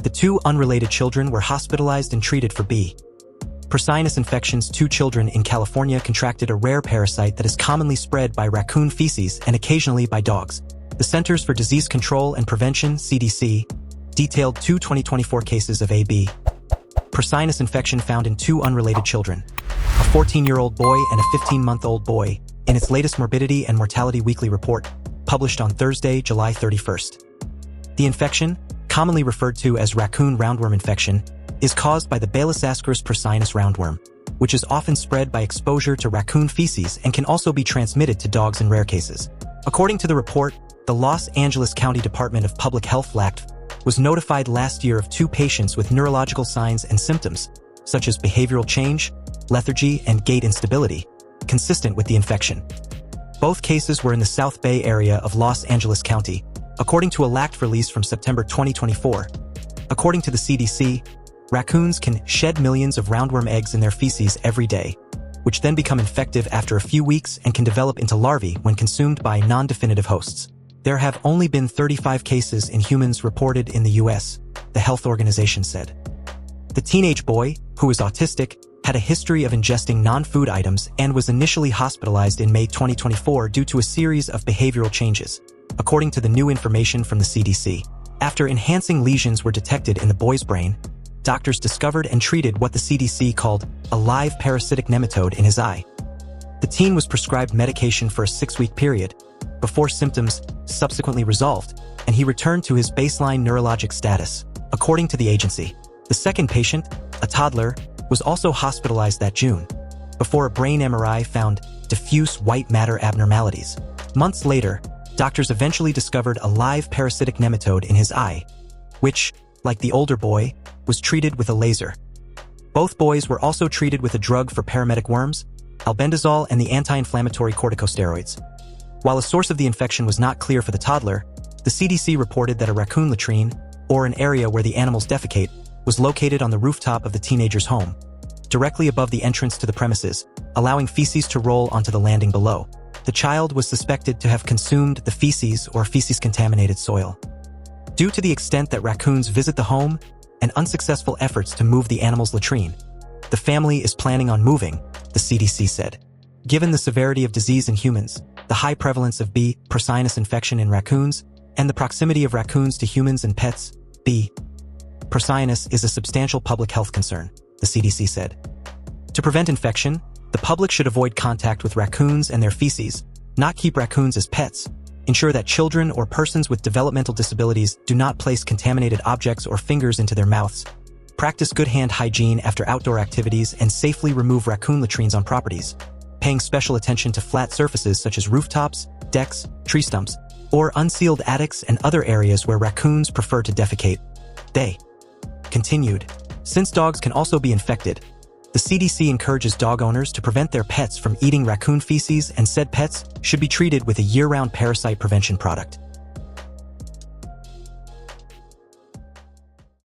The 2 unrelated children were hospitalized and treated for B. procyonis infections. 2 children in California contracted a rare parasite that is commonly spread by raccoon feces and occasionally by dogs. The Centers for Disease Control and Prevention, CDC, detailed 2 2024 cases of AB. procyonis infection found in 2 unrelated children, a 14-year-old boy and a 15-month-old boy, in its latest Morbidity and Mortality weekly report, published on Thursday, July 31st. The infection, commonly referred to as raccoon roundworm infection, is caused by the Baylisascaris procyonis roundworm, which is often spread by exposure to raccoon feces and can also be transmitted to dogs in rare cases. According to the report, the Los Angeles County Department of Public Health LACDPH was notified last year of 2 patients with neurological signs and symptoms, such as behavioral change, lethargy, and gait instability, consistent with the infection. Both cases were in the South Bay area of Los Angeles County, according to a LACDPH release from September 2024. According to the CDC, raccoons can shed millions of roundworm eggs in their feces every day, which then become infective after a few weeks and can develop into larvae when consumed by non-definitive hosts. There have only been 35 cases in humans reported in the U.S., the health organization said. The teenage boy, who is autistic, had a history of ingesting non-food items and was initially hospitalized in May 2024 due to a series of behavioral changes, according to the new information from the CDC. After enhancing lesions were detected in the boy's brain, doctors discovered and treated what the CDC called a live parasitic nematode in his eye. The teen was prescribed medication for a 6-week period, before symptoms subsequently resolved, and he returned to his baseline neurologic status, according to the agency. The second patient, a toddler, was also hospitalized that June, before a brain MRI found diffuse white matter abnormalities. Months later, doctors eventually discovered a live parasitic nematode in his eye, which, like the older boy, was treated with a laser. Both boys were also treated with a drug for parametic worms, albendazole, and the anti-inflammatory corticosteroids. While a source of the infection was not clear for the toddler, the CDC reported that a raccoon latrine, or an area where the animals defecate, was located on the rooftop of the teenager's home, directly above the entrance to the premises, allowing feces to roll onto the landing below. The child was suspected to have consumed the feces or feces-contaminated soil. Due to the extent that raccoons visit the home and unsuccessful efforts to move the animal's latrine, the family is planning on moving, the CDC said. Given the severity of disease in humans, the high prevalence of B. procyonis infection in raccoons, and the proximity of raccoons to humans and pets, B. procyonis is a substantial public health concern, the CDC said. To prevent infection, the public should avoid contact with raccoons and their feces, not keep raccoons as pets, ensure that children or persons with developmental disabilities do not place contaminated objects or fingers into their mouths, practice good hand hygiene after outdoor activities, and safely remove raccoon latrines on properties, paying special attention to flat surfaces such as rooftops, decks, tree stumps, or unsealed attics and other areas where raccoons prefer to defecate. They continued. Since dogs can also be infected, the CDC encourages dog owners to prevent their pets from eating raccoon feces, and said pets should be treated with a year-round parasite prevention product.